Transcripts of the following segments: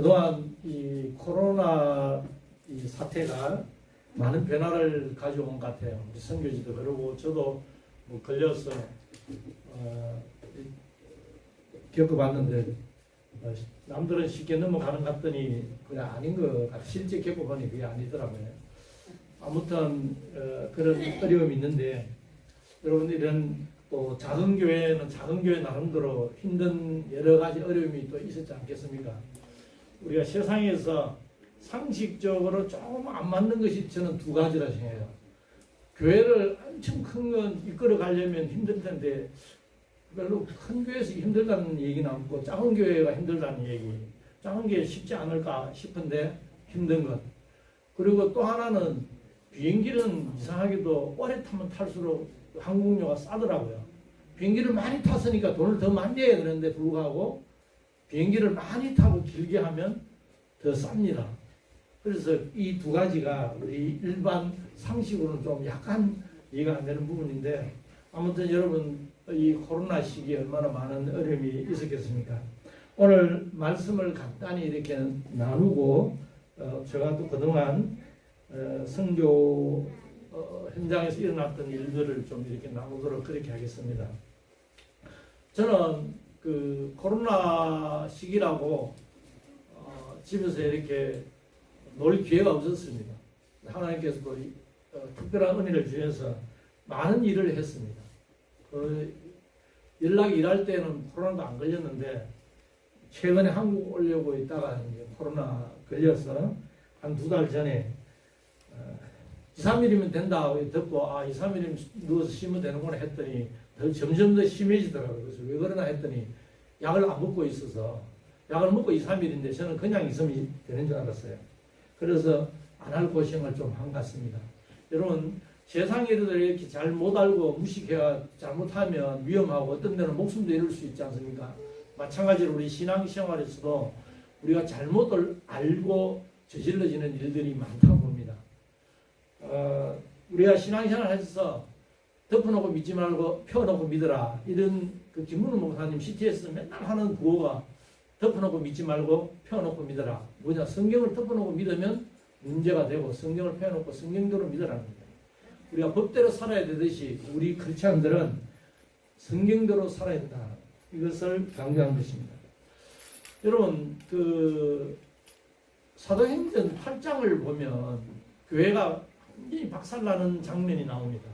그동안 이 코로나 이 사태가 많은 변화를 가져온 것 같아요. 우리 선교지도 그러고 저도 뭐 걸려서 겪어봤는데 남들은 쉽게 넘어가는 것 같더니 그게 아닌 것 같아요. 실제 겪어보니 그게 아니더라고요. 아무튼 그런 어려움이 있는데 여러분 이런 또 작은 교회는 작은 교회 나름대로 힘든 여러 가지 어려움이 또 있었지 않겠습니까? 우리가 세상에서 상식적으로 조금 안 맞는 것이 저는 두 가지라 생각해요. 교회를 엄청 큰 건 이끌어 가려면 힘들 텐데 별로 큰 교회에서 힘들다는 얘기는 없고 작은 교회가 힘들다는 얘기. 작은 교회 쉽지 않을까 싶은데 힘든 것. 그리고 또 하나는 비행기는 이상하게도 오래 타면 탈수록 항공료가 싸더라고요. 비행기를 많이 탔으니까 돈을 더 많이 내야 되는데 불구하고 비행기를 많이 타고 길게 하면 더 쌉니다. 그래서 이 두 가지가 우리 일반 상식으로는 좀 약간 이해가 안 되는 부분인데 아무튼 여러분 이 코로나 시기에 얼마나 많은 어려움이 있었겠습니까? 오늘 말씀을 간단히 이렇게 나누고 제가 또 그동안 선교 현장에서 일어났던 일들을 좀 이렇게 나누도록 그렇게 하겠습니다. 저는 그 코로나 시기라고 집에서 이렇게 놀 기회가 없었습니다. 하나님께서도 특별한 은혜를 주셔서 많은 일을 했습니다. 연락이 일할 때는 코로나도 안 걸렸는데 최근에 한국 오려고 있다가 이제 코로나 걸려서 한 2달 전에 2, 3일이면 된다 듣고 2, 3일이면 누워서 쉬면 되는구나 했더니 점점 더 심해지더라고요. 그래서 왜 그러나 했더니 약을 안 먹고 있어서 약을 먹고 2, 3일인데 저는 그냥 있으면 되는 줄 알았어요. 그래서 안 할 고생을 좀 한 것 같습니다. 여러분 세상 일을 이렇게 잘 못 알고 무식해야 잘못하면 위험하고 어떤 데는 목숨도 잃을 수 있지 않습니까? 마찬가지로 우리 신앙생활에서도 우리가 잘못을 알고 저질러지는 일들이 많다고 봅니다. 우리가 신앙생활에서 덮어놓고 믿지 말고 펴놓고 믿어라. 이런 그 김문우 목사님 CT에서 맨날 하는 구호가 덮어놓고 믿지 말고 펴놓고 믿어라. 뭐냐? 성경을 덮어놓고 믿으면 문제가 되고 성경을 펴놓고 성경대로 믿으라는 거예요. 우리가 법대로 살아야 되듯이 우리 크리스찬들은 성경대로 살아야 된다. 이것을 강조한 것입니다. 여러분 그 사도행전 8장을 보면 교회가 완전히 박살나는 장면이 나옵니다.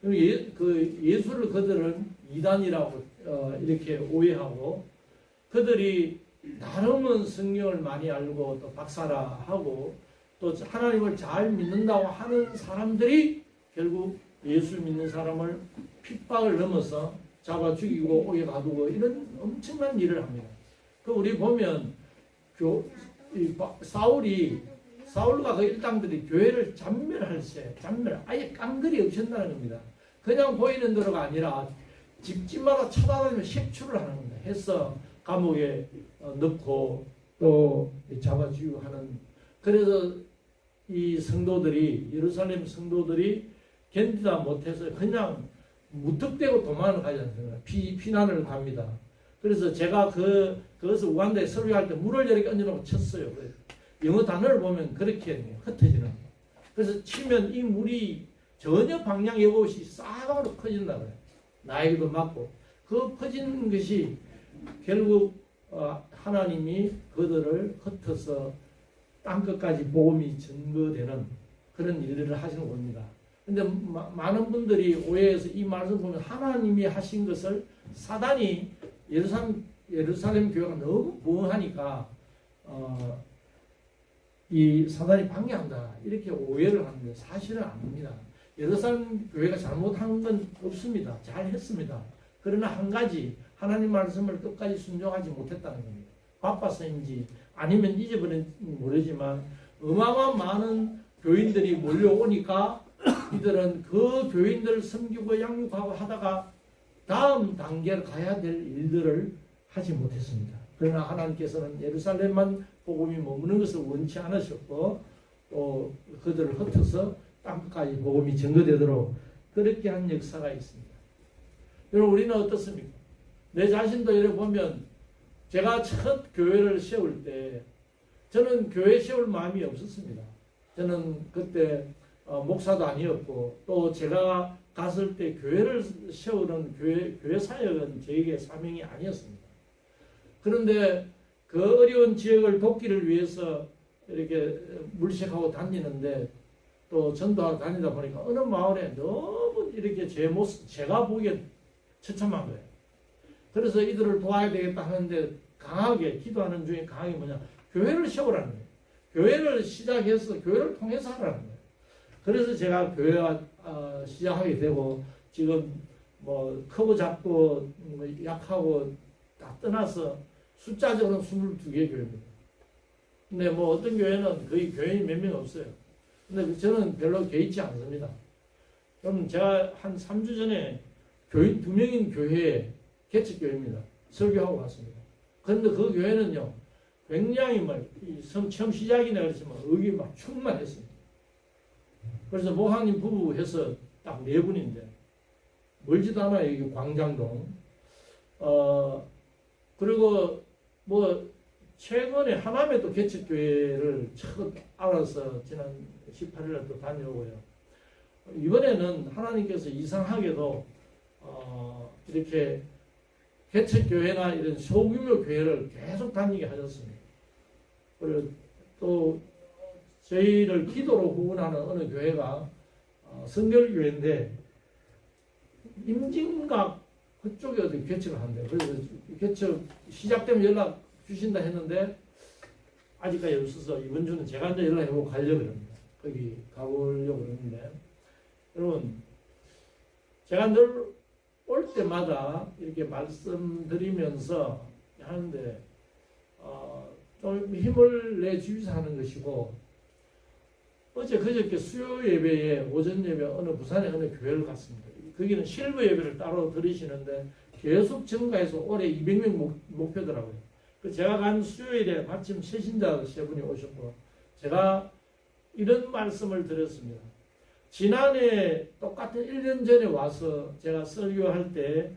예수를 그들은 이단이라고 이렇게 오해하고 그들이 나름은 성경을 많이 알고 또 박사라하고 또 하나님을 잘 믿는다고 하는 사람들이 결국 예수 믿는 사람을 핍박을 넘어서 잡아 죽이고 옥에 가두고 이런 엄청난 일을 합니다. 그 우리 보면 사울과 그 일당들이 교회를 잔멸할 때 아예 깡그리 없앤다는 겁니다. 그냥 보이는 대로가 아니라 집집마다 찾아다니며 색출을 하는 겁니다. 해서 감옥에 넣고 또 잡아 죽이고 하는. 그래서 이 성도들이 예루살렘 성도들이 견디다 못해서 그냥 무턱대고 도망을 가지 않습니까? 피난을 갑니다. 그래서 제가 그것을 우간다에 설교할 때 물을 이렇게 얹어놓고 쳤어요. 영어 단어를 보면 그렇게 흩어지는 거예요. 그래서 치면 이 물이 전혀 방향 예고 없이 싹으로 퍼진다고요. 나에게도 맞고 그 퍼진 것이 결국 하나님이 그들을 흩어서 땅끝까지 복음이 전거되는 그런 일들을 하시는 겁니다. 근데 많은 분들이 오해해서 이 말씀 보면 하나님이 하신 것을 사단이 예루살렘 교회가 너무 부흥하니까 이 사단이 방해한다 이렇게 오해를 하는데 사실은 아닙니다. 예루살렘 교회가 잘못한 건 없습니다. 잘 했습니다. 그러나 한 가지 하나님 말씀을 끝까지 순종하지 못했다는 겁니다. 바빠서인지 아니면 잊어버린지 모르지만 어마어마한 많은 교인들이 몰려오니까 이들은 그 교인들을 섬기고 양육하고 하다가 다음 단계를 가야 될 일들을 하지 못했습니다. 그러나 하나님께서는 예루살렘만 복음이 머무는 것을 원치 않으셨고 또 그들을 흩어서 땅끝까지 복음이 전거되도록 그렇게 한 역사가 있습니다. 여러분 우리는 어떻습니까? 내 자신도 이렇게 보면 제가 첫 교회를 세울 때 저는 교회 세울 마음이 없었습니다. 저는 그때 목사도 아니었고 또 제가 갔을 때 교회를 세우는 교회 사역은 저에게 사명이 아니었습니다. 그런데 그 어려운 지역을 돕기를 위해서 이렇게 물색하고 다니는데 또 전도하러 다니다 보니까 어느 마을에 너무 이렇게 제 모습, 제가 보기에 처참한 거예요. 그래서 이들을 도와야 되겠다 하는데 강하게 기도하는 중에 강하게 뭐냐, 교회를 세우라는 거예요. 교회를 시작해서 교회를 통해서 하라는 거예요. 그래서 제가 교회와 시작하게 되고 지금 뭐 크고 작고 약하고 다 떠나서 숫자적으로는 22개 교회입니다. 근데 뭐 어떤 교회는 거의 교인이 몇 명 없어요. 근데 저는 별로 개의치 않습니다. 그럼 제가 한 3주 전에 교인 2명인 교회에 개척교회입니다. 설교하고 갔습니다. 그런데 그 교회는요, 굉장히 처음 시작이나 그렇지만 의기 막 충만했습니다. 그래서 목사님 부부 해서 딱 4분인데, 멀지도 않아요. 여기 광장동. 그리고 뭐, 최근에 하남에 또 개척교회를 처음 알아서 지난 18일에 또 다녀오고요. 이번에는 하나님께서 이상하게도, 이렇게 개척교회나 이런 소규모 교회를 계속 다니게 하셨습니다. 그리고 또 저희를 기도로 후원하는 어느 교회가 성결교회인데 임진각 그쪽에 어디 개척을 한대요. 그래서 개척 시작되면 연락 주신다 했는데 아직까지 없어서 이번 주는 제가 이제 연락해보고 가려고 합니다. 거기 가보려고 그러는데 여러분, 제가 늘 올 때마다 이렇게 말씀드리면서 하는데 좀 힘을 내 주셔서 하는 것이고, 어제 그저께 수요 예배에 오전 예배 어느 부산의 어느 교회를 갔습니다. 거기는 실버 예배를 따로 드리시는데 계속 증가해서 올해 200명 목표더라고요. 제가 간 수요일에 마침 새신자 3분이 오셨고 제가 이런 말씀을 드렸습니다. 지난해 똑같은 1년 전에 와서 제가 설교할 때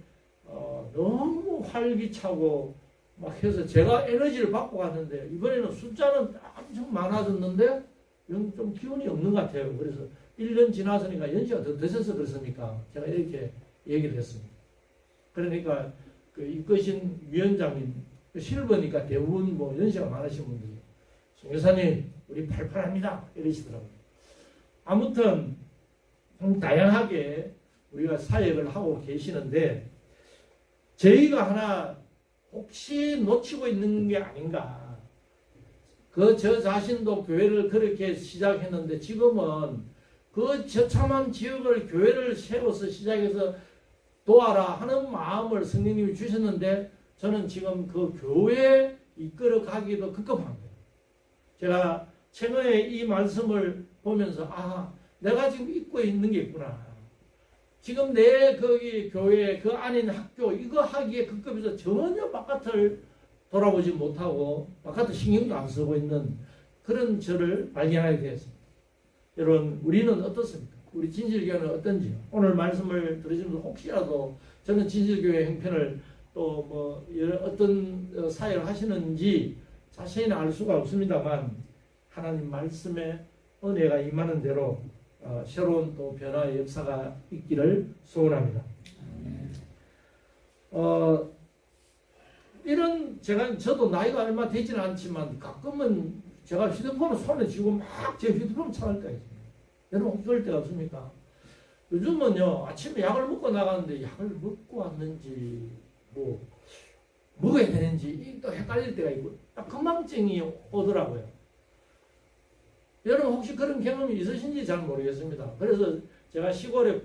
너무 활기차고 막 해서 제가 에너지를 받고 갔는데 이번에는 숫자는 엄청 많아졌는데 좀 기운이 없는 것 같아요. 그래서 1년 지나서니까 연시가 더 드셔서 그렇습니까? 제가 이렇게 얘기를 했습니다. 그러니까 그 이끄신 위원장님 실버니까 대부분 뭐 연시가 많으신 분들이 선교사님 우리 팔팔합니다 이러시더라고요. 아무튼 다양하게 우리가 사역을 하고 계시는데 저희가 하나 혹시 놓치고 있는 게 아닌가. 저 자신도 교회를 그렇게 시작했는데 지금은 그 처참한 지역을 교회를 세워서 시작해서 도와라 하는 마음을 성령님이 주셨는데 저는 지금 그 교회 이끌어 가기도 급급한 거예요. 제가 최근에 이 말씀을 보면서 내가 지금 잊고 있는 게 있구나. 지금 내 거기 교회 그 안에 학교 이거 하기에 급급해서 전혀 바깥을 돌아보지 못하고 바깥을 신경도 안 쓰고 있는 그런 저를 발견하게 되었습니다. 여러분 우리는 어떻습니까? 우리 진실교회는 어떤지요? 오늘 말씀을 들으시면서 혹시라도 저는 진실교회 형편을 또 뭐 어떤 사역을 하시는지 자세히는 알 수가 없습니다만 하나님 말씀에 은혜가 임하는 대로 새로운 또 변화의 역사가 있기를 소원합니다. 저도 나이가 얼마 되지는 않지만 가끔은 제가 휴대폰을 손에 쥐고 막 제 휴대폰 찾을 때가 있습니다. 여러분 혹시 그럴 때가 없습니까? 요즘은요 아침에 약을 먹고 나가는데 약을 먹고 왔는지 뭐 먹어야 되는지 또 헷갈릴 때가 있고 딱 건망증이 오더라고요. 여러분 혹시 그런 경험이 있으신지 잘 모르겠습니다. 그래서 제가 시골에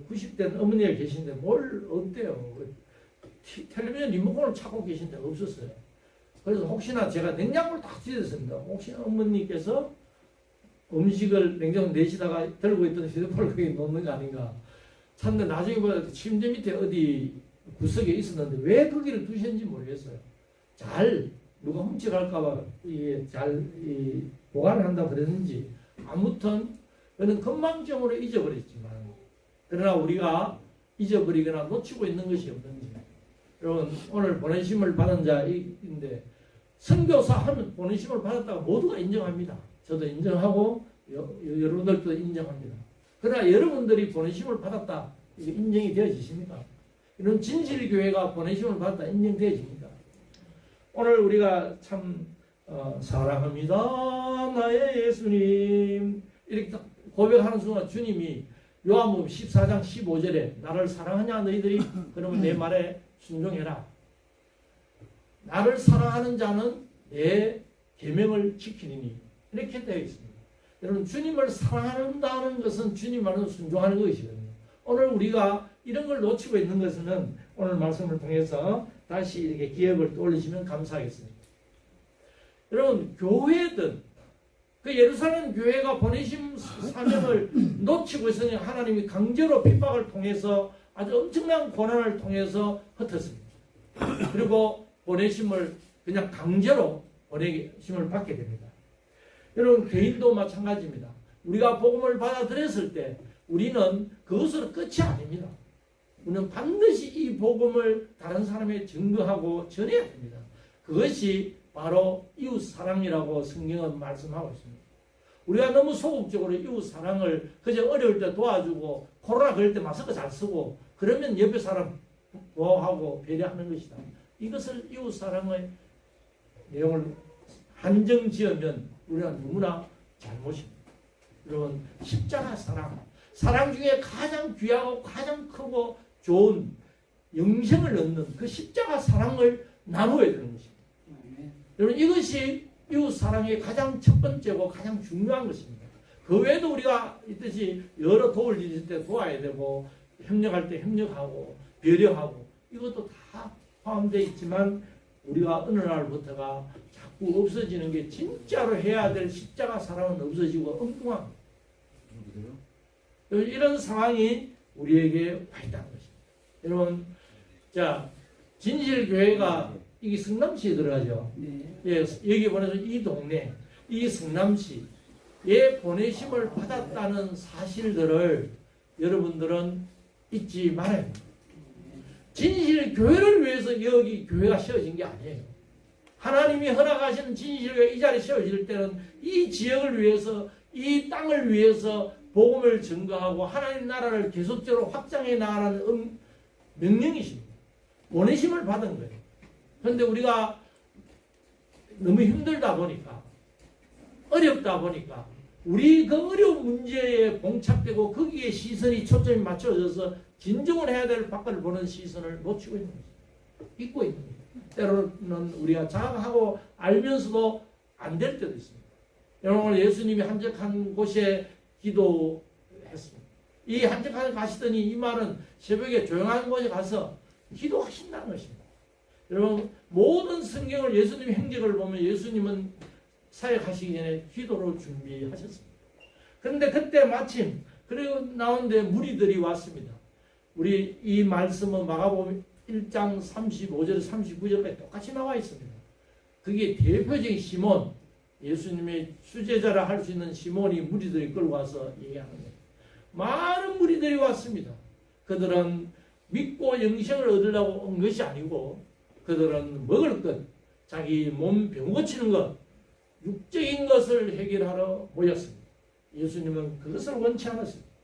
90대 어머니가 계신데 뭘 어때요? 텔레비전 리모컨을 찾고 계신데 없었어요. 그래서 혹시나 제가 냉장고를 딱 뒤졌습니다. 혹시 어머니께서 음식을 냉장고 내시다가 들고 있던 휴대폰을 거기 놓는 거 아닌가. 찾는데 나중에 보니까 침대 밑에 어디 구석에 있었는데 왜 거기를 두셨는지 모르겠어요. 잘 누가 훔쳐갈까봐 이게 잘 보관을 한다고 그랬는지 아무튼 그는 건망증으로 잊어버렸지만 그러나 우리가 잊어버리거나 놓치고 있는 것이 없는지 여러분 오늘 보내심을 받은 자인데 선교사 하면 보내심을 받았다고 모두가 인정합니다. 저도 인정하고 여러분들도 인정합니다. 그러나 여러분들이 보내심을 받았다 이게 인정이 되어지십니까? 이런 진실교회가 보내심을 받았다 인정되어집니까? 오늘 우리가 참 사랑합니다 나의 예수님 이렇게 고백하는 순간 주님이 요한복음 14장 15절에 나를 사랑하냐 너희들이? 그러면 내 말에 순종해라. 나를 사랑하는 자는 내 계명을 지키리니 이렇게 되어 있습니다. 여러분 주님을 사랑한다는 것은 주님 말은 순종하는 것이거든요. 오늘 우리가 이런 걸 놓치고 있는 것은 오늘 말씀을 통해서 다시 이렇게 기억을 떠올리시면 감사하겠습니다. 여러분 교회든 그 예루살렘 교회가 보내심 사명을 놓치고 있으니 하나님이 강제로 핍박을 통해서 아주 엄청난 고난을 통해서 흩었습니다. 그리고 보내심을 그냥 강제로 보내심을 받게 됩니다. 여러분 개인도 마찬가지입니다. 우리가 복음을 받아들였을 때 우리는 그것으로 끝이 아닙니다. 우리는 반드시 이 복음을 다른 사람에게 증거하고 전해야 됩니다. 그것이 바로 이웃 사랑이라고 성경은 말씀하고 있습니다. 우리가 너무 소극적으로 이웃 사랑을 그저 어려울 때 도와주고 코로나 그럴 때 마스크 잘 쓰고 그러면 옆에 사람 보호하고 배려하는 것이다. 이것을 이웃 사랑의 내용을 한정 지으면 우리는 너무나 잘못입니다. 여러분 십자가 사랑 중에 가장 귀하고 가장 크고 좋은 영생을 얻는 그 십자가 사랑을 나누어야 되는 것입니다. 여러분 이것이 이웃 사랑의 가장 첫 번째고 가장 중요한 것입니다. 그 외에도 우리가 있듯이 여러 도울 일이 있을 때 도와야 되고 협력할 때 협력하고 배려하고 이것도 다 포함되어 있지만 우리가 어느 날부터가 자꾸 없어지는 게 진짜로 해야 될 십자가 사랑은 없어지고 엉뚱한 이런 상황이 우리에게 와 있다는 것입니다. 여러분 자 진실교회가 이게 성남시에 들어가죠. 네. 예, 여기 보내서 이 동네 이 성남시에 보내심을 받았다는 사실들을 여러분들은 잊지 말아야 합니다. 진실교회를 위해서 여기 교회가 세워진 게 아니에요. 하나님이 허락하신 진실교회 이 자리에 세워질 때는 이 지역을 위해서 이 땅을 위해서 복음을 증거하고 하나님 나라를 계속적으로 확장해 나가는 명령이십니다. 보내심을 받은 거예요. 그런데 우리가 너무 힘들다 보니까 어렵다 보니까 우리 그 어려운 문제에 봉착되고 거기에 시선이 초점이 맞춰져서 진정을 해야 될 밖을 보는 시선을 놓치고 있는 거죠. 잊고 있는 거죠. 때로는 우리가 자각하고 알면서도 안 될 때도 있습니다. 여러분 오늘 예수님이 한적한 곳에 기도했습니다. 이 한적한 곳에 가시더니 이 말은 새벽에 조용한 곳에 가서 기도하신다는 것입니다. 여러분 모든 성경을 예수님의 행적을 보면 예수님은 사역하시기 전에 기도로 준비하셨습니다. 그런데 그때 마침 그리고 나오는데 무리들이 왔습니다. 우리 이 말씀은 마가복음 1장 35절 39절까지 똑같이 나와 있습니다. 그게 대표적인 시몬 예수님의 수제자라 할 수 있는 시몬이 무리들이 끌고 와서 얘기하는 거예요. 많은 무리들이 왔습니다. 그들은 믿고 영생을 얻으려고 온 것이 아니고 그들은 먹을 것, 자기 몸 병 고치는 것, 육적인 것을 해결하러 모였습니다. 예수님은 그것을 원치 않았습니다.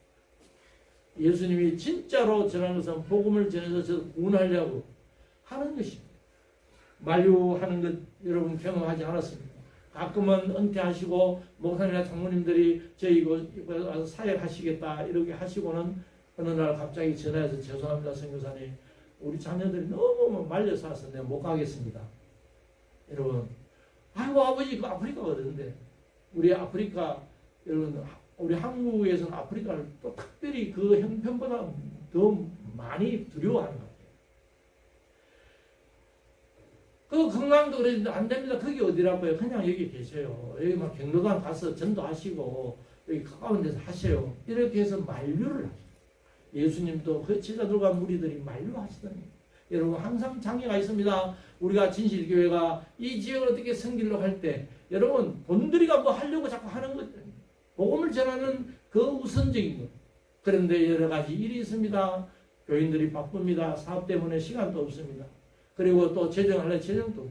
예수님이 진짜로 전하는 것은 복음을 전해서 저 구원하려고 하는 것입니다. 만류하는 것 여러분 경험하지 않았습니까? 가끔은 은퇴하시고 목사님이나 장모님들이 저희 이곳에 와서 사역하시겠다 이렇게 하시고는 어느 날 갑자기 전화해서 죄송합니다 선교사님 우리 자녀들이 너무 말려서 와서 내가 못 가겠습니다. 여러분 아이고 아버지 그 아프리카가 어딘데 우리 아프리카 여러분 우리 한국에서는 아프리카를 또 특별히 그 형편보다 더 많이 두려워하는 것 같아요. 그 건강도 그러는데 안 됩니다. 거기 어디라고요? 그냥 여기 계세요. 여기 막 경로당 가서 전도하시고 여기 가까운 데서 하세요. 이렇게 해서 만류를 하시죠. 예수님도 그 제자들과 무리들이 만류하시더니 여러분 항상 장애가 있습니다. 우리가 진실교회가 이 지역을 어떻게 섬기려고 할 때 여러분 본들이가 뭐 하려고 자꾸 하는 것 복음을 전하는 그 우선적인 것. 그런데 여러 가지 일이 있습니다. 교인들이 바쁩니다. 사업 때문에 시간도 없습니다. 그리고 또 재정하려 재정도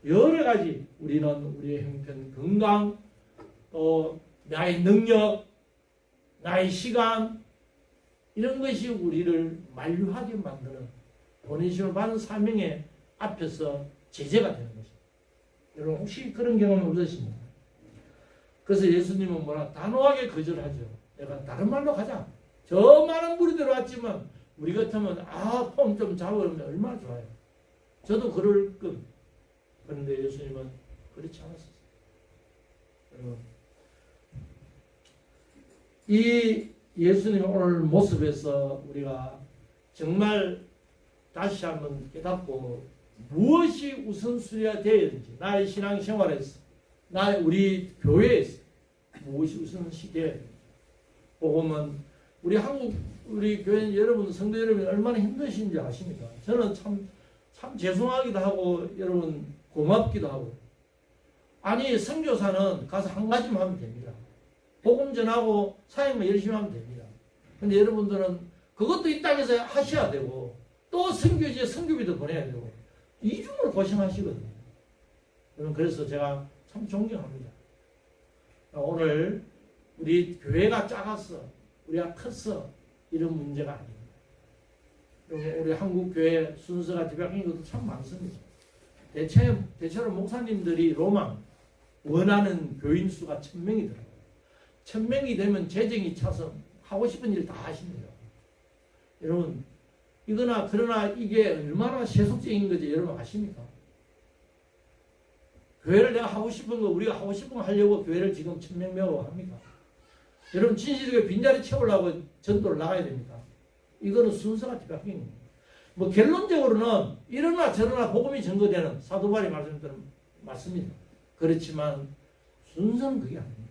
여러 가지 우리는 우리의 형편, 건강, 또 나의 능력, 나의 시간 이런 것이 우리를 만류하게 만드는 보내심을 받은 사명의 앞에서 제재가 되는 것입니다. 여러분 혹시 그런 경험 없으십니까? 그래서 예수님은 뭐라 단호하게 거절하죠. 내가 다른 말로 가자. 저 많은 무리들 왔지만 우리 같으면 폼 좀 잡으면 얼마나 좋아요. 저도 그럴 것. 그런데 예수님은 그렇지 않았어요. 여러분 이 예수님의 오늘 모습에서 우리가 정말 다시 한번 깨닫고 무엇이 우선순위가 되어야 되는지 나의 신앙생활에서 우리 교회에서 무엇이 우선시 되어야 되는지 복음은 우리 한국 우리 교회 여러분 성도 여러분이 얼마나 힘드신지 아십니까? 저는 참 죄송하기도 하고 여러분 고맙기도 하고 아니 선교사는 가서 한 가지만 하면 됩니다. 복음 전하고 사역만 열심히 하면 됩니다. 근데 여러분들은 그것도 이 땅에서 하셔야 되고 또 선교지에 선교비도 보내야 되고 이중으로 고생하시거든요. 저는 그래서 제가 참 존경합니다. 오늘 우리 교회가 작아서 우리가 컸어 이런 문제가 아닙니다. 우리 한국 교회 순서가 뒤바뀐 것도 참 많습니다. 대체로 목사님들이 로망 원하는 교인 수가 1000명이더라고요. 1000명이 되면 재정이 차서 하고 싶은 일 다 하십니다. 여러분 그러나 이게 얼마나 세속적인 건지 여러분 아십니까? 교회를 내가 하고 싶은 거 우리가 하고 싶은 거 하려고 교회를 지금 1000명 메워 합니까? 여러분 진실교회 빈자리 채우려고 전도를 나가야 됩니까? 이거는 순서가 뒤바뀐 겁니다. 뭐 결론적으로는 이러나 저러나 복음이 전거되는 사도바울이 말씀대로 맞습니다. 그렇지만 순서는 그게 아닙니다.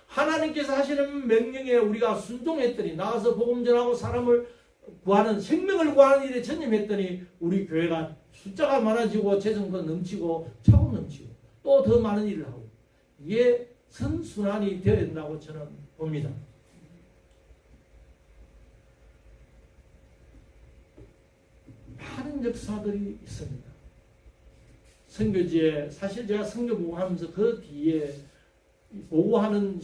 하나님께서 하시는 명령에 우리가 순종했더니 나가서 복음 전하고 사람을 구하는 생명을 구하는 일에 전념했더니 우리 교회가 숫자가 많아지고 재정도 넘치고 차고 넘치고 또 더 많은 일을 하고 이게 선순환이 되어야 된다고 저는 봅니다. 많은 역사들이 있습니다. 선교지에 사실 제가 선교 보고하면서 그 뒤에 보고하는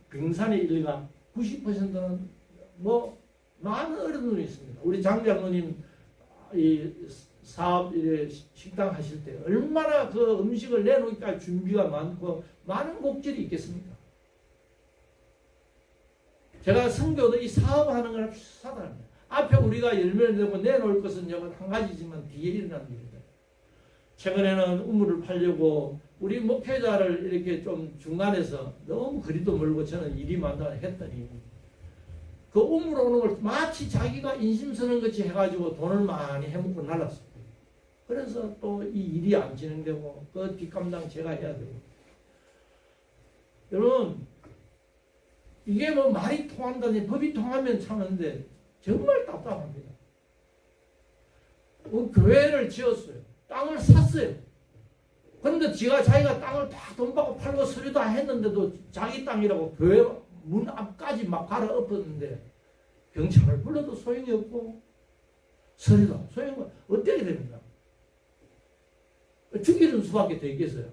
병산의 일가 90%는 뭐 많은 어른들이 있습니다. 우리 장 장로님 이 사업 식당 하실 때 얼마나 그 음식을 내놓기까지 준비가 많고 많은 곡절이 있겠습니까? 제가 선교도 이 사업하는 거랑 비슷하다는 거예요. 앞에 우리가 열매를 내고 내놓을 것은 한 가지지만 뒤에 일어나는 일이다. 최근에는 우물을 팔려고 우리 목회자를 이렇게 좀 중간에서 너무 거리도 멀고 저는 일이 많다 했더니 그 우물 오는 걸 마치 자기가 인심 쓰는 것이 해가지고 돈을 많이 해먹고 날랐어요. 그래서 또 이 일이 안 진행되고 그 뒷감당 제가 해야 되고. 여러분 이게 뭐 말이 통한다니 법이 통하면 참는데 정말 답답합니다. 교회를 지었어요. 땅을 샀어요. 그런데 자기가 땅을 다 돈 받고 팔고 서류 다 했는데도 자기 땅이라고 교회 문 앞까지 막 갈아 엎었는데 경찰을 불러도 소용이 없고 서류도 소용이 없고 어떻게 됩니까? 죽이는 수밖에 더 있겠어요.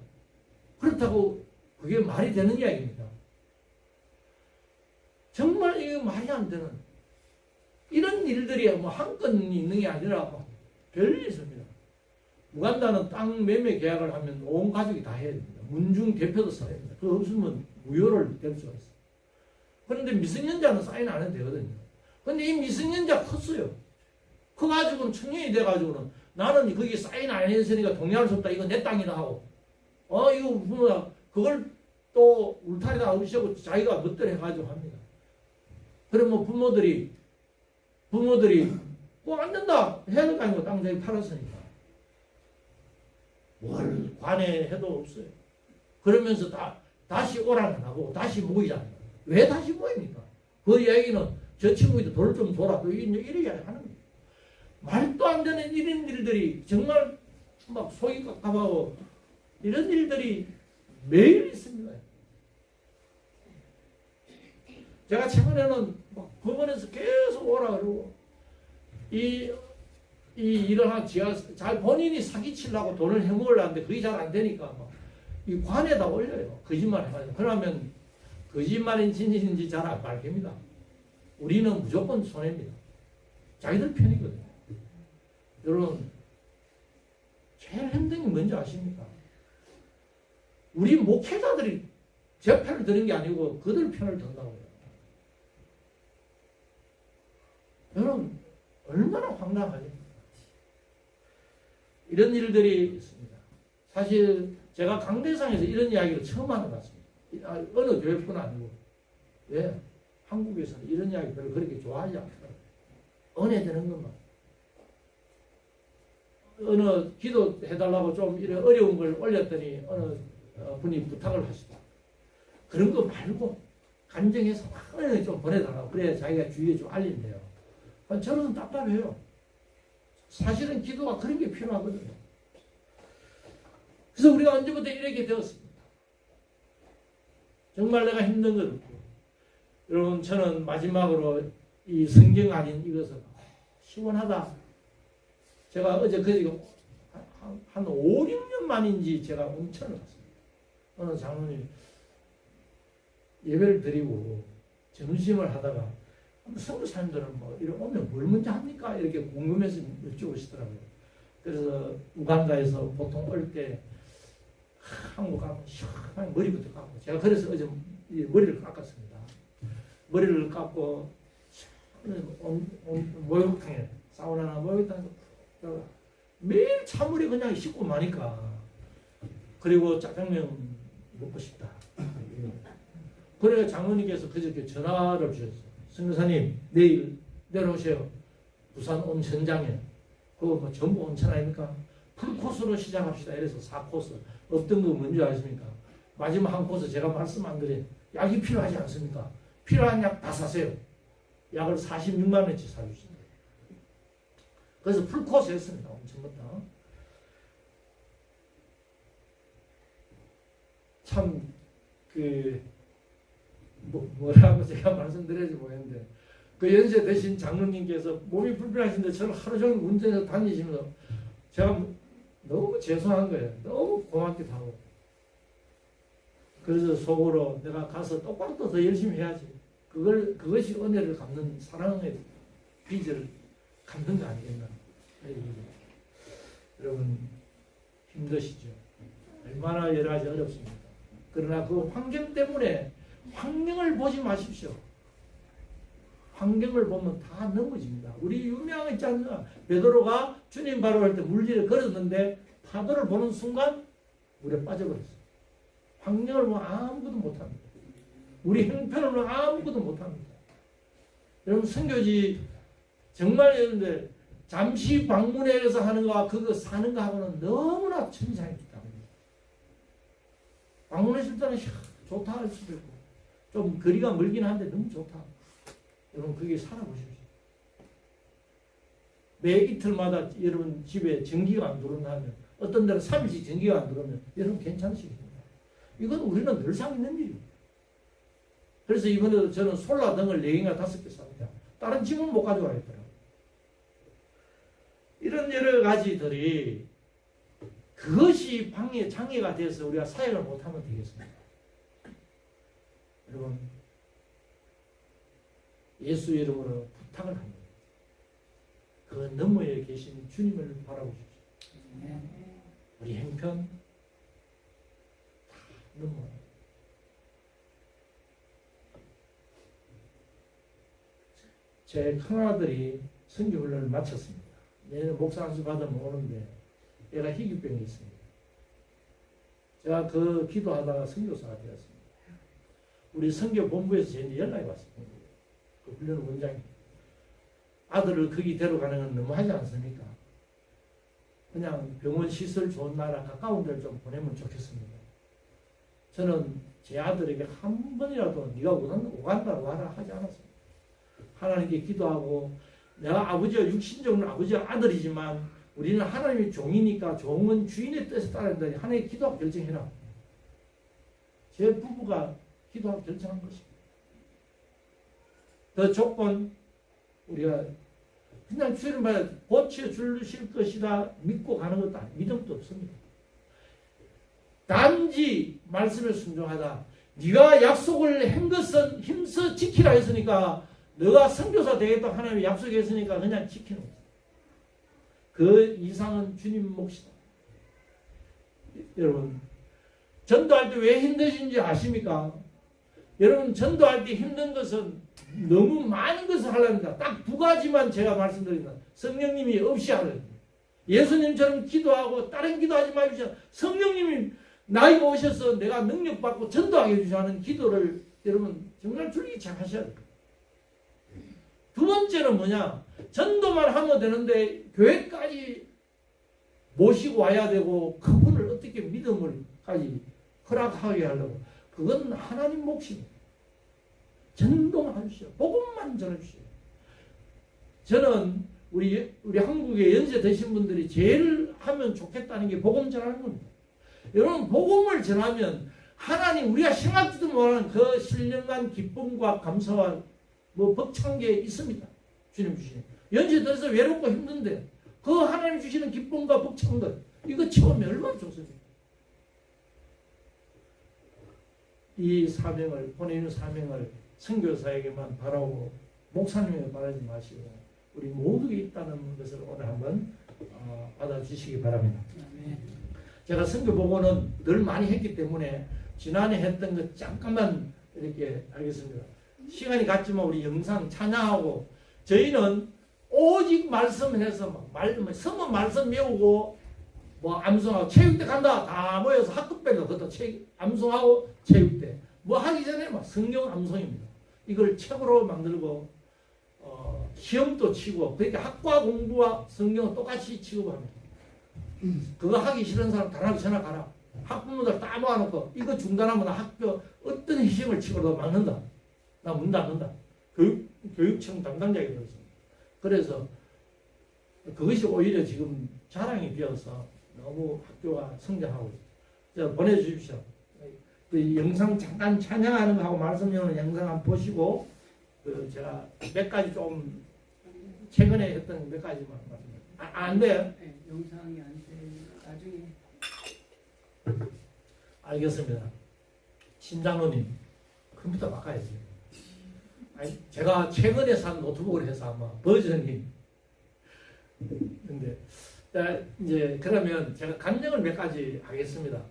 그렇다고 그게 말이 되는 이야기입니다. 정말 이게 말이 안 되는 이런 일들이 뭐 한 건이 있는 게 아니라 별일이 있습니다. 우간다는 땅 매매 계약을 하면 온 가족이 다 해야 됩니다. 문중 대표도 써야 됩니다. 그거 없으면 무효를 될 수가 있어요. 그런데 미성년자는 사인 안 해도 되거든요. 그런데 이 미성년자 컸어요. 커가지고는 청년이 돼가지고는 나는 거기 사인 안 했으니까 동의할 수 없다. 이거 내 땅이다 하고 이거 뭐야 그걸 또 울타리다 없애고 자기가 멋대로 해가지고 합니다. 그러면 부모들이 안 된다 해야 될 거 아니고 땅 저기 팔았으니까 뭘 관여해도 없어요. 그러면서 다시 오라는 하고 다시 모이잖아요. 왜 다시 모입니까? 그 이야기는 저 친구도 돈을 좀 줘라. 이런 이야기 하는 거예요. 말도 안 되는 이런 일들이 정말 막 속이 깝깝하고 이런 일들이 매일 있습니다. 제가 최근에는 막 법원에서 계속 오라 그러고 이 이 일어나 지가 잘 본인이 사기치려고 돈을 해먹으려는데 그게 잘 안 되니까 이 관에다 올려요. 거짓말 해가지고. 그러면 거짓말인지 진실인지 잘 안 밝힙니다. 우리는 무조건 손해입니다. 자기들 편이거든요. 여러분, 제일 힘든 게 뭔지 아십니까? 우리 목회자들이 제 편을 드는 게 아니고 그들 편을 든다고요. 여러분, 얼마나 황당하죠? 이런 일들이 있습니다. 사실 제가 강대상에서 이런 이야기를 처음 하는 것 같습니다. 어느 교회뿐 아니고. 왜? 한국에서는 이런 이야기 별로 그렇게 좋아하지 않더라고요. 은혜 되는 것만. 어느 기도해달라고 좀 이런 어려운 걸 올렸더니 어느 분이 부탁을 하시다. 그런 거 말고 간증해서 은혜 좀 보내달라고. 그래야 자기가 주위에 좀 알린대요. 저는 답답해요. 사실은 기도가 그런 게 필요하거든요. 그래서 우리가 언제부터 이렇게 되었습니다. 정말 내가 힘든 것 없고. 여러분, 저는 마지막으로 이 성경 아닌 이것을 시원하다. 제가 어제 그저께 한 5, 6년 만인지 제가 온천을 갔습니다. 어느 장로님 예배를 드리고 점심을 하다가 선교사님들은 뭐 이렇게 오면 뭘 먼저 합니까? 이렇게 궁금해서 여쭤보시더라고요. 그래서 우간다에서 보통 올 때 한국 가면 시원하게 머리부터 깎고, 제가 그래서 어제 머리를 깎았습니다. 머리를 깎고 목욕탕에 사우나나 목욕탕에서 매일 찬물에 그냥 씻고 마니까, 그리고 짜장면 먹고 싶다. 그래서 장로님께서 그저께 전화를 주셨어요. 선교사님, 내일 내려오세요. 부산 온천장에. 그거 뭐 전부 온천 아닙니까? 풀코스로 시작합시다. 이래서 4코스. 없던 거 뭔지 아십니까? 마지막 한 코스 제가 말씀 안 드려요. 약이 필요하지 않습니까? 필요한 약 다 사세요. 약을 46만 원치 사주신다. 그래서 풀코스 했습니다. 온천부터. 참, 뭐라고 제가 말씀드려야지 모르겠는데, 그 연세 되신 장로님께서 몸이 불편하신데 저를 하루 종일 운전해서 다니시면서 제가 너무 죄송한 거예요. 너무 고맙기도 하고. 그래서 속으로 내가 가서 똑바로 또 더 열심히 해야지. 그것이 은혜를 갚는, 사랑의 빚을 갚는 거 아니겠나. 여러분, 힘드시죠? 얼마나 여러 가지 어렵습니까? 그러나 그 환경 때문에 환경을 보지 마십시오. 환경을 보면 다 넘어집니다. 우리 유명한 있지 않나? 베드로가 주님 바로 할 때 물질을 걸었는데 파도를 보는 순간 물에 빠져버렸어요. 환경을 보면 아무것도 못합니다. 우리 형편을 보면 아무것도 못합니다. 여러분, 선교지 정말 여러분들 잠시 방문해서 하는 거와 그거 사는 거하고는 너무나 천차입니다. 방문했을 때는 좋다 할 수도 있고 좀 거리가 멀긴 한데 너무 좋다. 여러분, 그게 살아보십시오. 매 이틀마다 여러분 집에 전기가 안 들어온다 하면, 어떤 데는 3일씩 전기가 안 들어오면 여러분 괜찮으시겠습니까? 이건 우리는 늘상 있는 일입니다. 그래서 이번에도 저는 솔라등을 4개인가 5개 삽니다. 다른 집은 못 가져가겠더라고요. 이런 여러 가지들이 그것이 장애가 돼서 우리가 사역을 못하면 되겠습니다. 여러분, 예수 이름으로 부탁을 합니다. 그 너머에 계신 주님을 바라보십시오. 우리 형편 다 넘어. 제 큰아들이 선교훈련을 마쳤습니다. 내년 목사 안수 받으면 오는데 얘가 희귀병이 있습니다. 제가 그 기도하다가 선교사가 되었습니다. 우리 선교본부에서 저한테 연락이 왔습니다. 그 훈련 원장이. 아들을 거기 데려가는 건 너무하지 않습니까? 그냥 병원 시설 좋은 나라 가까운 데를 좀 보내면 좋겠습니다. 저는 제 아들에게 한 번이라도 네가 오간다고 하라 하지 않았습니다. 하나님께 기도하고, 내가 아버지와 육신적으로 아버지와 아들이지만 우리는 하나님의 종이니까 종은 주인의 뜻에 따라야 된다니 하나님께 기도하고 결정해라. 제 부부가 기도하고 결정한 것입니다. 그 조건, 우리가 그냥 주님 말 고쳐주실 것이다 믿고 가는 것도 아니에요. 믿음도 없습니다. 단지 말씀에 순종하다. 네가 약속을 한 것은 힘써 지키라 했으니까 너가 선교사 되겠다 하나님이 약속했으니까 그냥 지키는 거죠. 그 이상은 주님 몫이다. 여러분 전도할 때 왜 힘드신지 아십니까? 여러분 전도할 때 힘든 것은 너무 많은 것을 하려합니다. 딱 두 가지만 제가 말씀드립니다. 성령님이 없이 하는 예수님처럼 기도하고 다른 기도하지 마십시오. 성령님이 나이가 오셔서 내가 능력받고 전도하게 해주시는 기도를 여러분 정말 줄기차게 하셔야 돼요. 두 번째는 뭐냐? 전도만 하면 되는데 교회까지 모시고 와야 되고 그분을 어떻게 믿음을까지 허락하게 하려고 그건 하나님 몫입니다. 전도만 하십시오. 복음만 전해주십시오. 저는 우리 한국에 연세 드신 분들이 제일 하면 좋겠다는 게 복음 전하는 겁니다. 여러분 복음을 전하면 하나님 우리가 생각지도 못하는 그 신령한 기쁨과 감사와 뭐 벅찬 게 있습니다. 주님 주시는 연세 들어서 외롭고 힘든데 그 하나님 주시는 기쁨과 벅찬 것 이거 채우면 얼마나 좋습니까? 이 사명을 보내는 사명을 선교사에게만 바라고 목사님에게 바라지 마시고 우리 모두에 있다는 것을 오늘 한번 받아주시기 바랍니다. 제가 선교 보고는 늘 많이 했기 때문에 지난해 했던 것 잠깐만 이렇게 하겠습니다. 시간이 갔지만 우리 영상 찬양하고 저희는 오직 말씀해서 성문 말씀 배우고 뭐 암송하고 체육대 간다 다 모여서 학급별로 그것도 암송하고 체육대 뭐 하기 전에 막 성경 암송입니다. 이걸 책으로 만들고 시험도 치고 그러니까 학과 공부와 성경은 똑같이 취급합니다. 그거 하기 싫은 사람 단하게 전화 가라. 학부모들 다 모아놓고 이거 중단하면 나 학교 어떤 희생을 치고도 막는다. 나 문 닫는다. 교육청 담당자가 들었습니다. 그래서 그것이 오히려 지금 자랑이 되어서 너무 학교가 성장하고 있어요. 보내주십시오. 그 영상 잠깐 찬양하는 거 하고 말씀하는 영상 한번 보시고 그 제가 몇 가지 좀 최근에 했던 몇 가지만 말씀드립니다. 안 돼요? 네, 영상이 안 돼. 나중에. 알겠습니다. 신장로님 컴퓨터 바꿔야지. 아니, 제가 최근에 산 노트북을 해서 아마 버전이 근데 이제 그러면 제가 간증을 몇 가지 하겠습니다.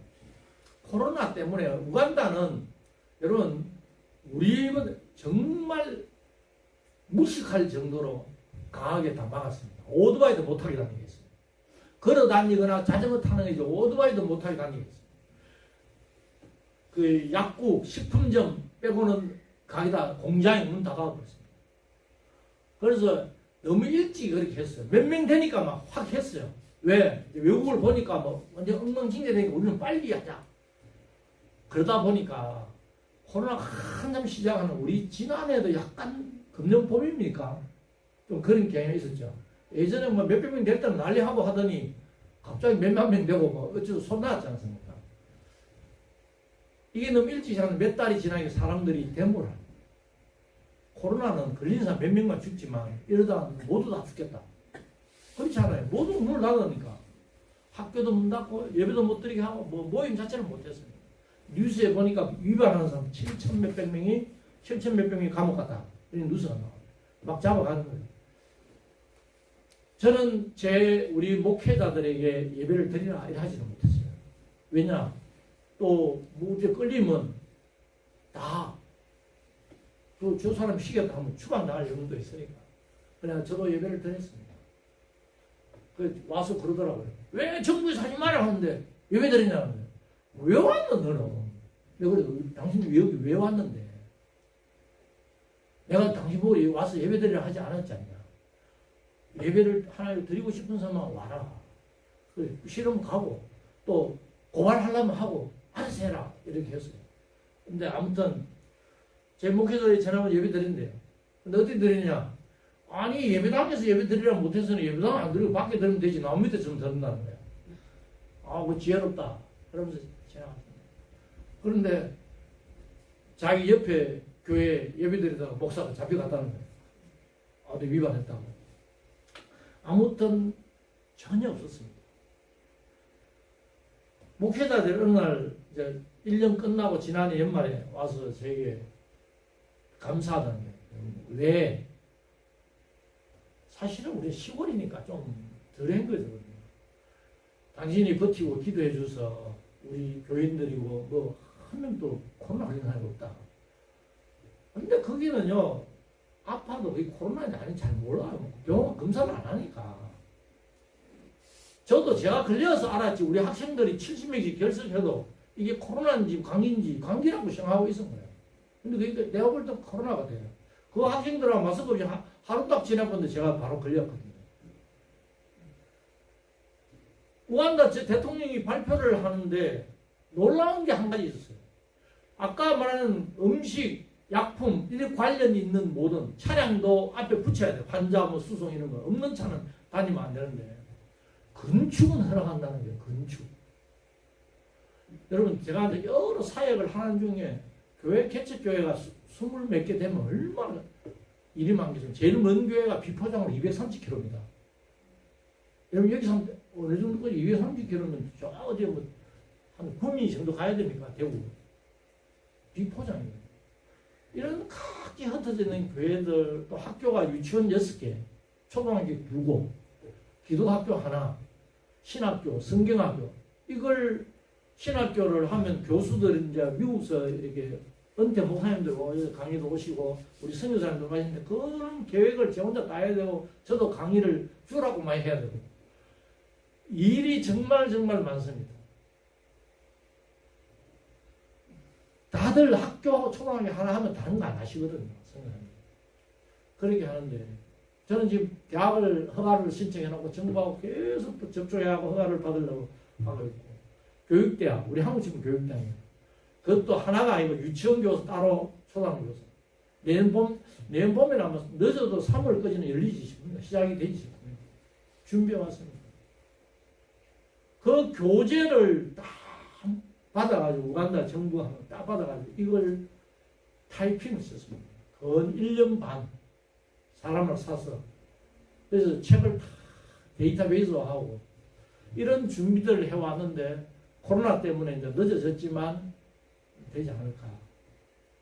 코로나 때문에 우간다는 여러분 우리는 정말 무식할 정도로 강하게 다 막았습니다. 오토바이도 못하게 다니겠어요. 걸어 다니거나 자전거 타는 게 오토바이도 못하게 다니겠어요. 그 약국, 식품점 빼고는 가게다 공장에 문 닫아버렸습니다. 그래서 너무 일찍 그렇게 했어요. 몇 명 되니까 막 확 했어요. 왜? 외국을 보니까 뭐 완전 엉망진계 되니까 우리는 빨리 하자. 그러다 보니까 코로나가 한참 시작하는 우리 지난해도 약간 금년 봄입니까? 좀 그런 경향이 있었죠. 예전에 뭐 몇백 명 될 때는 난리하고 하더니 갑자기 몇만 명 되고 뭐 어쩌고 손 나왔지 않습니까? 이게 너무 일찍 시작하는 몇 달이 지나니까 사람들이 데모를 합니다. 코로나는 걸린 사람 몇 명만 죽지만 이러다 모두 다 죽겠다. 그렇지 않아요. 모두 문을 닫으니까 학교도 문 닫고 예배도 못 드리게 하고 뭐 모임 자체를 못했습니다. 뉴스에 보니까 위반하는 사람 7천 몇백 명이 감옥 갔다. 이런 뉴스가 나와요. 막 잡아가는 거예요. 저는 우리 목회자들에게 예배를 드리라 이렇게 하지는 못했어요. 왜냐? 또 무죄 끌리면 다 저 사람 시켰다 하면 추방 나갈 염려도 있으니까. 그래서 저도 예배를 드렸습니다. 와서 그러더라고요. 왜 정부에서 하지 마라 하는데 예배 드리냐는 거예요. 왜 왔노 너는? 내가 그래도 당신 여기 왜 왔는데? 내가 당신 보고 와서 예배 드리라 하지 않았지 않냐? 예배를 하나 드리고 싶은 사람은 와라. 싫으면 가고 또 고발하려면 하고 알아서 해라 이렇게 했어요. 근데 아무튼 제 목회자들이 전화하면 예배 드린대요. 근데 어떻게 드리냐? 아니 예배당에서 예배 드리라 못해서는 예배당 안 드리고 밖에 들으면 되지. 나무 밑에 좀 들은다는 거야. 아, 그 지혜롭다. 그러면서 지나갔습니다. 그런데 자기 옆에 교회 예배 드리다가 목사가 잡혀갔다는 거예요. 아, 내 위반했다고. 아무튼 전혀 없었습니다. 목회자들 어느 날 이제 1년 끝나고 지난해 연말에 와서 저에게 감사하다는 거예요. 왜? 사실은 우리 시골이니까 좀 덜한 거거든요. 당신이 버티고 기도해 줘서 우리 교인들이고 뭐 한 명도 코로나 걸린 사람이 없다. 근데 거기는요, 아파도 그게 코로나인지 아닌지 잘 몰라요. 병원 검사를 안 하니까. 저도 제가 걸려서 알았지, 우리 학생들이 70명씩 결석해도 이게 코로나인지 감기라고 생각하고 있은 거예요. 근데 그러니까 내가 볼 때 코로나가 돼요. 그 학생들하고 마스크 없이 하루 딱 지나봤는데 제가 바로 걸렸거든요. 우간다 대통령이 발표를 하는데 놀라운 게 한 가지 있었어요. 아까 말하는 음식, 약품, 이 관련 있는 모든 차량도 앞에 붙여야 돼요. 환자, 뭐 수송 이런 거. 없는 차는 다니면 안 되는데. 건축은 허락한다는 거예요. 건축. 여러분, 제가 여러 사역을 하는 중에 교회 개척교회가 20몇 개 되면 얼마나 일이 많겠어요. 제일 먼 교회가 비포장으로 230km입니다. 여러분, 여기서 어느 정도까지 230km면 저 어디에 한 9미 정도 가야 됩니까? 대구. 비포장이에요. 이런 크게 흩어져 있는 교회들, 또 학교가 유치원 6개, 초등학교 2곳, 기독학교 하나, 신학교, 성경학교. 이걸 신학교를 하면 교수들 이제 미국서 이렇게 은퇴 목사님들 강의도 오시고 우리 선교사님들 가시는데 그런 계획을 제 혼자 따야 되고 저도 강의를 주라고 많이 해야 되고 일이 정말 많습니다. 다들 학교 초등학교 하나 하면 다른 거 안 하시거든요. 선교사님. 그렇게 하는데 저는 지금 대학을 허가를 신청해놓고 정부하고 계속 또 접촉해하고 허가를 받으려고 하고 있고 교육대학, 우리 한국 지금 교육대학이에요. 그것도 하나가 아니고 유치원 교수 따로 초등학교 교수. 내년 봄에 아마 늦어도 3월까지는 열리지 싶습니다. 시작이 되지 싶습니다. 준비해 왔습니다. 그 교재를 딱 받아가지고 우간다 정부가 딱 받아가지고 이걸 타이핑을 썼습니다. 건 1년 반 사람을 사서 그래서 책을 다 데이터베이스화하고 이런 준비들을 해왔는데 코로나 때문에 이제 늦어졌지만 되지 않을까.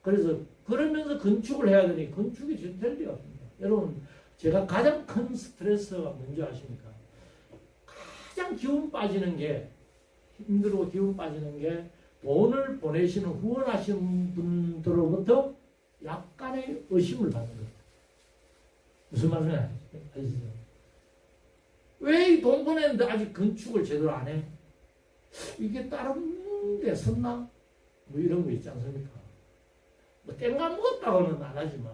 그래서 그러면서 건축을 해야 되니 건축이 될 리가 없습니다. 여러분 제가 가장 큰 스트레스가 뭔지 아십니까? 가장 기운 빠지는 게 힘들고 기운 빠지는 게 돈을 보내시는 후원하시는 분들로부터 약간의 의심을 받는 거예요. 무슨 말인지 아시죠? 왜 돈 보냈는데 아직 건축을 제대로 안 해? 이게 다른 데 섰나? 뭐 이런 거 있지 않습니까? 뭐 땡가 먹었다고는 안 하지만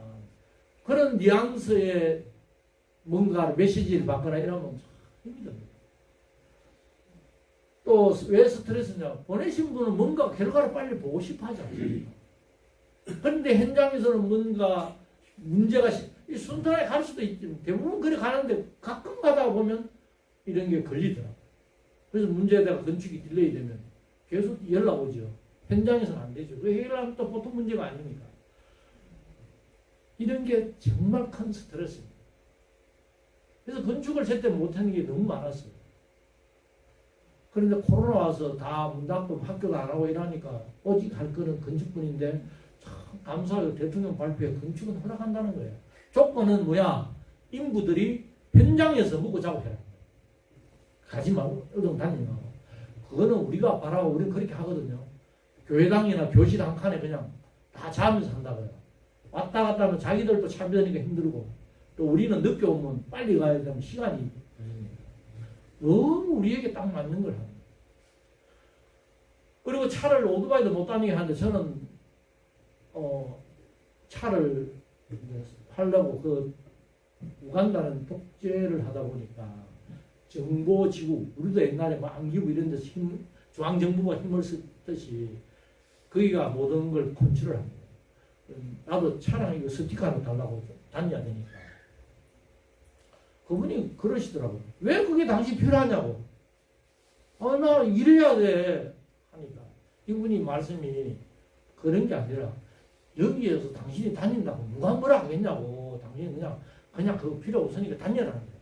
그런 뉘앙스의 뭔가 메시지를 받거나 이러면 참 힘이 듭니다. 또 왜 스트레스냐? 보내신 분은 뭔가 결과를 빨리 보고 싶어 하지 않습니까? 그런데 현장에서는 뭔가 문제가 이 순탄하게 갈 수도 있지. 대부분 그래 가는데 가끔 가다가 보면 이런 게 걸리더라고요. 그래서 문제에다가 건축이 딜레이 되면 계속 연락 오죠. 현장에서는 안 되죠. 그 해결하면 또 보통 문제가 아닙니까? 이런 게 정말 큰 스트레스입니다. 그래서 건축을 제때 못하는 게 너무 많았어요. 그런데 코로나 와서 다 문 닫고 학교도 안 하고 이러니까 오직 할 거는 건축뿐인데 참 감사하게 대통령 발표에 건축은 허락한다는 거예요. 조건은 뭐야? 인부들이 현장에서 먹고 자고 해라. 가지 말고 어디 다니면 그거는 우리가 바라고 우리는 그렇게 하거든요. 교회당이나 교실 한 칸에 그냥 다 자면서 한다고요. 왔다 갔다 하면 자기들도 참여하니까 힘들고 또 우리는 늦게 오면 빨리 가야 되면 시간이 너무 우리에게 딱 맞는 걸 합니다. 그리고 차를 오토바이도 못 다니게 하는데 저는 차를 하려고 그 우간다는 독재를 하다 보니까 정보지구 우리도 옛날에 뭐 안기부 이런 데서 중앙정부가 힘을 쓰듯이 거기가 모든 걸 컨트롤 합니다. 나도 차량 이거 스티커 하나 달라고 다녀야 되니까 그분이 그러시더라고요. 왜 그게 당신 필요하냐고. 나 일해야 돼 하니까 이분이 말씀이 그런 게 아니라 여기에서 당신이 다닌다고 누가 뭐라 하겠냐고. 당신이 그냥 그거 필요 없으니까 다녀라는 거예요.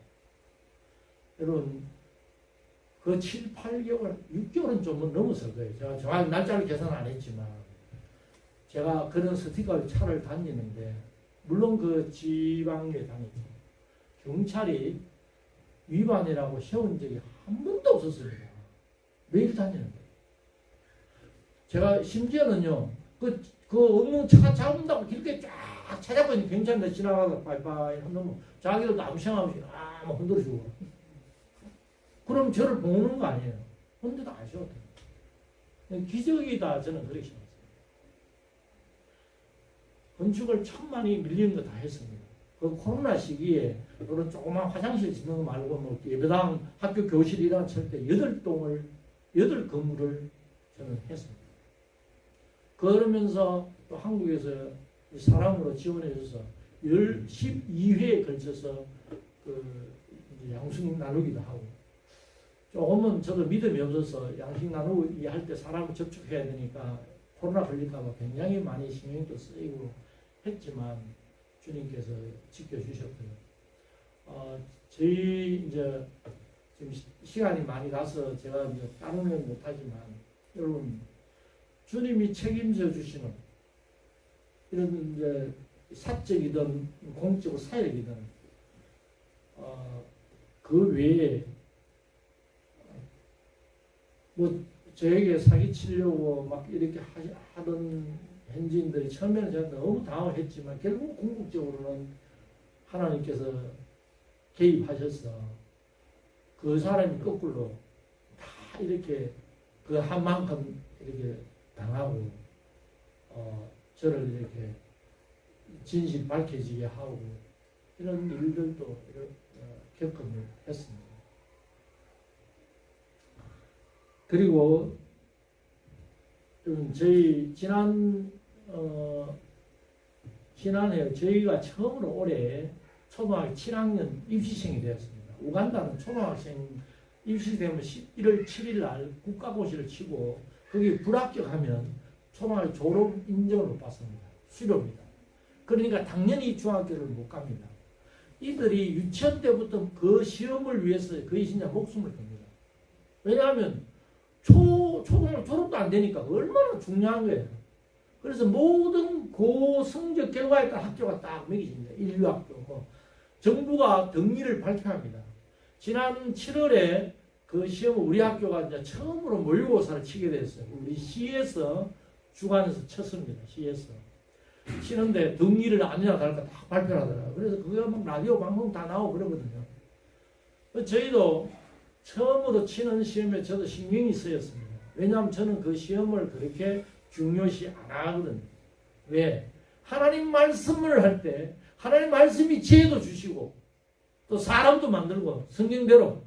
여러분 그 7, 8개월, 6개월은 좀 넘었을 거예요. 제가 정확히 날짜를 계산 안 했지만 제가 그런 스티커 차를 다니는데 물론 그 지방에 다니죠. 경찰이 위반이라고 세운 적이 한 번도 없었습니다. 매일 다니는데. 제가 심지어는요, 그 없는 차 잡는다고 길게 쫙 찾아보니 경찰들 지나가다 빠이빠이 한다면 자기들도 아무 생각 없이 막 흔들어주고. 그럼 저를 보는 거 아니에요. 근데도 안 세웠대요. 기적이다 저는 그렇게 생각했어요. 건축을 천만이 밀리는 거 다 했습니다. 그 코로나 시기에 그런 조그만 화장실 짓는 거 말고 뭐 예배당 학교 교실이랑 칠때 8건물을 저는 했습니다. 그러면서 또 한국에서 사람으로 지원해줘서 12회에 걸쳐서 그 양식 나누기도 하고 조금은 저도 믿음이 없어서 양식 나누기 할 때 사람을 접촉해야 되니까 코로나 걸릴까 봐 굉장히 많이 신경도 쓰이고 했지만 주님께서 지켜주셨고요. 저희 이제 지금 시간이 많이 가서 제가 이제 다른 건 못하지만 여러분 주님이 책임져 주시는 이런 이제 사적이든 공적으로 사역이든 그 외에 뭐 저에게 사기치려고 막 이렇게 하던 현지인들이 처음에는 제가 너무 당황했지만 결국 궁극적으로는 하나님께서 개입하셔서 그 사람이 거꾸로 다 이렇게 그 한 만큼 이렇게 당하고 저를 이렇게 진실 밝혀지게 하고 이런 일들도 겪음을 했습니다. 그리고 저희 지난해 저희가 처음으로 올해 초등학교 7학년 입시생이 되었습니다. 우간다는 초등학생 입시되면 11월 7일 날 국가고시를 치고 거기 불합격하면 초등학교 졸업 인정을 못 받습니다. 수료입니다. 그러니까 당연히 중학교를 못 갑니다. 이들이 유치원 때부터 그 시험을 위해서 거의 진짜 목숨을 겁니다. 왜냐하면 초등학교 졸업도 안 되니까 얼마나 중요한 거예요. 그래서 모든 그 성적 결과에 따라 학교가 딱 매겨집니다. 인류학교. 정부가 등기를 발표합니다. 지난 7월에 그 시험을 우리 학교가 이제 처음으로 모의고사를 치게 됐어요. 우리 시에서 주관에서 쳤습니다. 시에서. 치는데 등기를 아니나 다를까 다 발표를 하더라고요. 그래서 그거 막 라디오 방송 다 나오고 그러거든요. 저희도 처음으로 치는 시험에 저도 신경이 쓰였습니다. 왜냐하면 저는 그 시험을 그렇게 중요시 안 하거든요. 왜? 하나님 말씀을 할 때 하나님 말씀이 지혜도 주시고 또 사람도 만들고 성경대로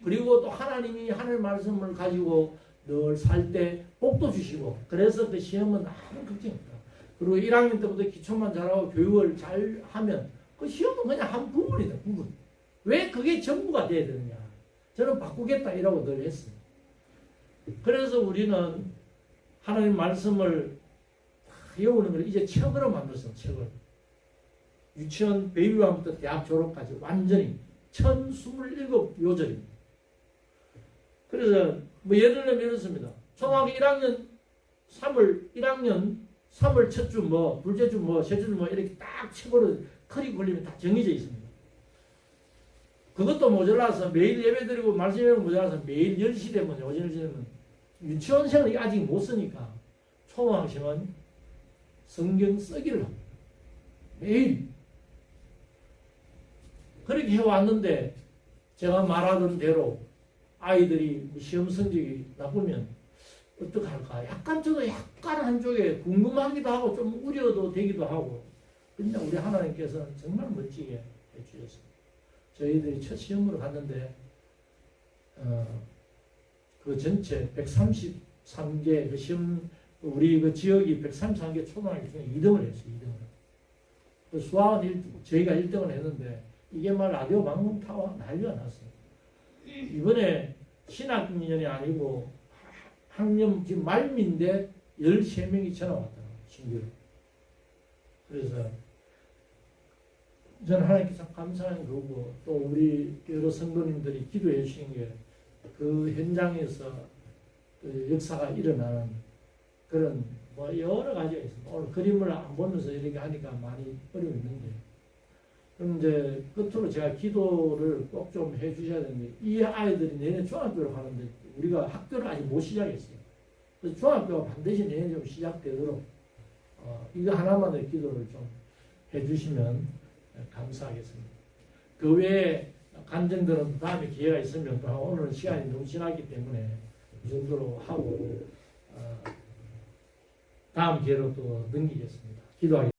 그리고 또 하나님이 하나님 말씀을 가지고 늘 살 때 복도 주시고 그래서 그 시험은 아무 걱정 없다. 그리고 1학년 때부터 기초만 잘하고 교육을 잘 하면 그 시험은 그냥 한 부분이다. 부분. 왜 그게 전부가 돼야 되느냐. 저는 바꾸겠다 이라고 늘 했어요. 그래서 우리는 하나님 말씀을 외우는 걸 이제 책으로 만들었어요. 책을. 유치원 베이비왕부터 대학 졸업까지 완전히 1027요절입니다. 그래서 뭐 예를 들면 이렇습니다. 초등학교 1학년 3월 첫 주 뭐 둘째 주 뭐 셋째 주 뭐 이렇게 딱 책으로 커리큘럼이 다 정해져 있습니다. 그것도 모자라서 매일 예배드리고 말씀 예배가 모자라서 매일 10시 되면 오전 10시 되면 유치원생은 아직 못 쓰니까 초등학생은 성경 쓰기를 합니다. 매일 그렇게 해왔는데 제가 말하던 대로 아이들이 시험 성적이 나쁘면 어떡할까? 약간 저도 약간 한쪽에 궁금하기도 하고 좀 우려도 되기도 하고 그냥 우리 하나님께서는 정말 멋지게 해주셨습니다. 저희들이 첫 시험으로 갔는데 그 전체 133개 그 시험 우리 그 지역이 133개 초등학교 중에 2등을 했어요. 2등을. 그 수학은 저희가 1등을 했는데 이게 막 라디오 방송 타고 난리가 났어요. 이번에 신학년이 아니고 학년 지금 말미인데 13명이 전화 왔더라고요. 신규로. 그래서 저는 하나님께 참 감사한 거고 또 우리 여러 성도님들이 기도해 주신 게 그 현장에서 그 역사가 일어나는 그런 뭐 여러 가지가 있습니다. 오늘 그림을 안 보면서 이렇게 하니까 많이 어려움이 있는데 그럼 이제 끝으로 제가 기도를 꼭 좀 해주셔야 되는 게 이 아이들이 내년 중학교를 가는데 우리가 학교를 아직 못 시작했어요. 그래서 중학교가 반드시 내년 좀 시작되도록 이거 하나만의 기도를 좀 해주시면 감사하겠습니다. 그 외에 간증들은 다음에 기회가 있으면 또 오늘은 시간이 너무 지났기 때문에 이 정도로 하고 다음 기회로 또 넘기겠습니다. 기도하겠습니다.